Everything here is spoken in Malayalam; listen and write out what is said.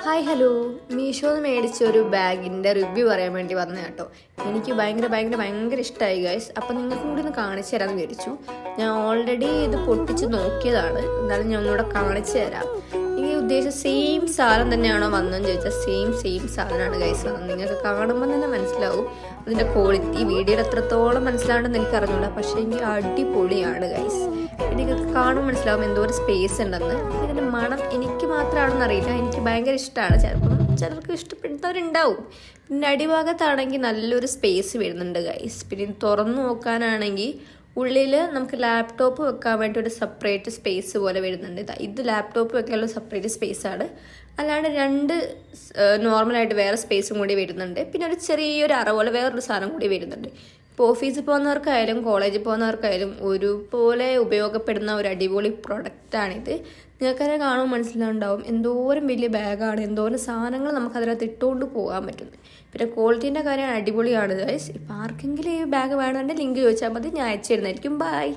ഹായ് ഹലോ, മീഷോന്ന് മേടിച്ച ഒരു ബാഗിൻ്റെ റിവ്യൂ പറയാൻ വേണ്ടി വന്ന കേട്ടോ. എനിക്ക് ഭയങ്കര ഇഷ്ടമായി ഗൈസ്. അപ്പം നിങ്ങൾക്കും കൂടി ഒന്ന് കാണിച്ചു തരാമെന്ന് വിചാരിച്ചു. ഞാൻ ഓൾറെഡി ഇത് പൊട്ടിച്ച് നോക്കിയതാണ്, എന്നാലും ഞാൻ ഒന്നുകൂടെ കാണിച്ചു തരാം. എനിക്ക് ഉദ്ദേശിച്ച സെയിം സാധനം തന്നെയാണോ വന്നതെന്ന് ചോദിച്ചാൽ സെയിം സാധനമാണ് ഗൈസ് വന്നത്. നിങ്ങൾക്ക് കാണുമ്പോൾ തന്നെ മനസ്സിലാവും അതിൻ്റെ ക്വാളിറ്റി. വീഡിയോയിൽ എത്രത്തോളം മനസ്സിലാവുണ്ടെന്ന് എനിക്ക് അറിഞ്ഞൂടാ, പക്ഷേ എനിക്ക് അടിപൊളിയാണ് ഗൈസ്. എനിക്ക് കാണുമ്പോൾ മനസ്സിലാവും എന്തോ ഒരു സ്പേസ് ഉണ്ടെന്ന്. ഇതിൻ്റെ മണം എനിക്ക് മാത്രമാണെന്ന് അറിയില്ല, എനിക്ക് ഭയങ്കര ഇഷ്ടമാണ്. ചിലർക്ക് ഇഷ്ടപ്പെടുന്നവരുണ്ടാവും. പിന്നെ അടിഭാഗത്താണെങ്കിൽ നല്ലൊരു സ്പേസ് വരുന്നുണ്ട് ഗൈസ്. പിന്നെ ഇത് തുറന്നു നോക്കാനാണെങ്കിൽ ഉള്ളിൽ നമുക്ക് ലാപ്ടോപ്പ് വെക്കാൻ വേണ്ടി ഒരു സെപ്പറേറ്റ് സ്പേസ് പോലെ വരുന്നുണ്ട്. ഇത് ലാപ്ടോപ്പ് വെക്കാനുള്ള സെപ്പറേറ്റ് സ്പേസാണ്. അല്ലാണ്ട് രണ്ട് നോർമലായിട്ട് വേറെ സ്പേസും കൂടി വരുന്നുണ്ട്. പിന്നെ ഒരു ചെറിയൊരു അറ പോലെ വേറൊരു സാധനം കൂടി വരുന്നുണ്ട്. ഇപ്പോൾ ഓഫീസിൽ പോകുന്നവർക്കായാലും കോളേജിൽ പോകുന്നവർക്കായാലും ഒരുപോലെ ഉപയോഗപ്പെടുന്ന ഒരു അടിപൊളി പ്രൊഡക്റ്റാണിത്. നിങ്ങൾക്കതിനെ കാണുമ്പോൾ മനസ്സിലാവുണ്ടാവും എന്തോരം വലിയ ബാഗാണ്, എന്തോരം സാധനങ്ങൾ നമുക്കതിനകത്ത് ഇട്ടുകൊണ്ട് പോകാൻ പറ്റുന്നത്. പിന്നെ ക്വാളിറ്റീൻ്റെ കാര്യം അടിപൊളിയാണ് ഗൈസ്. ഇപ്പോൾ ആർക്കെങ്കിലും ഈ ബാഗ് വേണമെങ്കിൽ ലിങ്ക് ചോദിച്ചാൽ മതി, ഞാൻ അയച്ചു തരുന്നതായിരിക്കും. ബൈ.